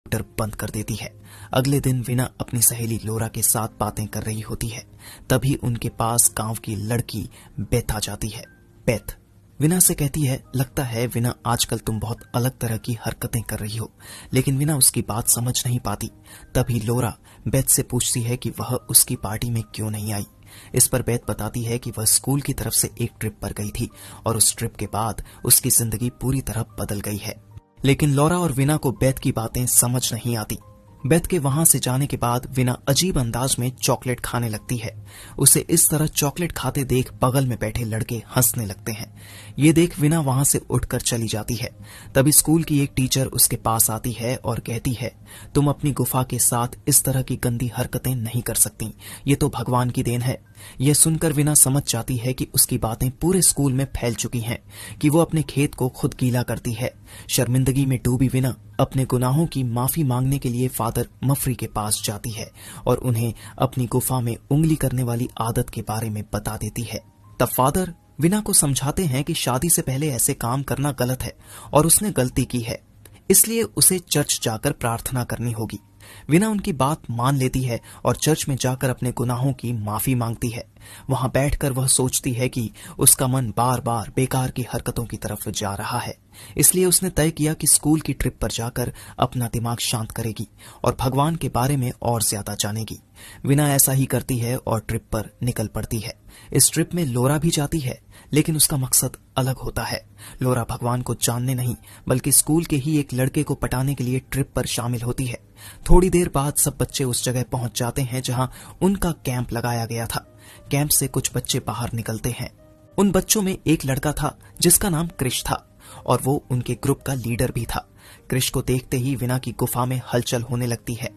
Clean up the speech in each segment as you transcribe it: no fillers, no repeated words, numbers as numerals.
Computer बंद कर देती है। अगले दिन विना अपनी सहेली लोरा के साथ बातें कर रही होती है, तभी उनके पास गांव की लड़की बेथ आ जाती है। बेथ विना से कहती है, लगता है विना आजकल तुम बहुत अलग तरह की हरकतें कर रही हो। लेकिन विना उसकी बात समझ नहीं पाती। तभी लोरा बेथ से पूछती है कि वह उसकी पार्टी में क्यों नहीं आई। इस पर बेथ बताती है कि वह स्कूल की तरफ से एक ट्रिप पर गई थी और उस ट्रिप के बाद उसकी जिंदगी पूरी तरह बदल गई है। लेकिन लोरा और विना को बेथ की बातें समझ नहीं आती। बेथ के वहां से जाने के बाद विना अजीब अंदाज में चॉकलेट खाने लगती है। उसे इस तरह चॉकलेट खाते देख बगल में बैठे लड़के हंसने लगते हैं। ये देख विना वहां से उठकर चली जाती है। तभी स्कूल की एक टीचर उसके पास आती है और कहती है, तुम अपनी गुफा के साथ इस तरह की गंदी हरकतें नहीं कर सकती, ये तो भगवान की देन है। यह सुनकर विना समझ जाती है कि उसकी बातें पूरे स्कूल में फैल चुकी हैं, कि वो अपने खेत को खुद गीला करती है। शर्मिंदगी में डूबी विना अपने गुनाहों की माफी मांगने के लिए फादर मफरी के पास जाती है और उन्हें अपनी गुफा में उंगली करने वाली आदत के बारे में बता देती है। तब फादर विना को समझाते हैं कि शादी से पहले ऐसे काम करना गलत है और उसने गलती की है, इसलिए उसे चर्च जाकर प्रार्थना करनी होगी। विना उनकी बात मान लेती है और चर्च में जाकर अपने गुनाहों की माफी मांगती है। वहां बैठकर वह सोचती है कि उसका मन बार बार बेकार की हरकतों की तरफ जा रहा है, इसलिए उसने तय किया कि स्कूल की ट्रिप पर जाकर अपना दिमाग शांत करेगी और भगवान के बारे में और ज्यादा जानेगी। विना ऐसा ही करती है और ट्रिप पर निकल पड़ती है। इस ट्रिप में लोरा भी जाती है, लेकिन उसका मकसद अलग होता है। लोरा भगवान को जानने नहीं बल्कि स्कूल के ही एक लड़के को पटाने के लिए ट्रिप पर शामिल होती है। थोड़ी देर बाद सब बच्चे उस जगह पहुंच जाते हैं जहां उनका कैंप लगाया गया था। कैंप से कुछ बच्चे बाहर निकलते हैं। उन बच्चों में एक लड़का था जिसका नाम क्रिश था और वो उनके ग्रुप का लीडर भी था। क्रिश को देखते ही विना की गुफा में हलचल होने लगती है।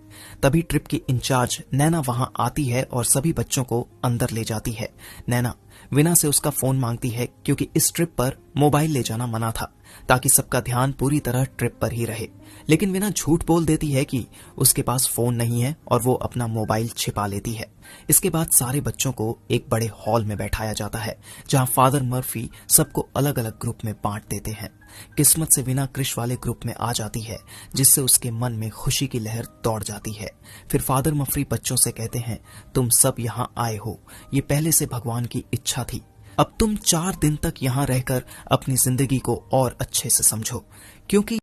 तभी ट्रिप की इंचार्ज नैना वहां आती है और सभी बच्चों को अंदर ले जाती है। नैना विना से उसका फोन मांगती है क्योंकि इस ट्रिप पर मोबाइल ले जाना मना था, ताकि सबका ध्यान पूरी तरह ट्रिप पर ही रहे। लेकिन विना झूठ बोल देती है कि उसके पास फोन नहीं है और वो अपना मोबाइल छिपा लेती है। इसके बाद सारे बच्चों को एक बड़े हॉल में बैठाया जाता है जहां फादर मर्फी सबको अलग अलग ग्रुप में बांट देते हैं। किस्मत से विना क्रिश वाले ग्रुप में आ जाती है, जिससे उसके मन में खुशी की लहर दौड़ जाती है। फिर फादर मर्फी बच्चों से कहते हैं, तुम सब यहाँ आए हो, ये पहले से भगवान की इच्छा थी। अब तुम 4 दिन तक यहाँ रहकर अपनी जिंदगी को और अच्छे से समझो, क्योंकि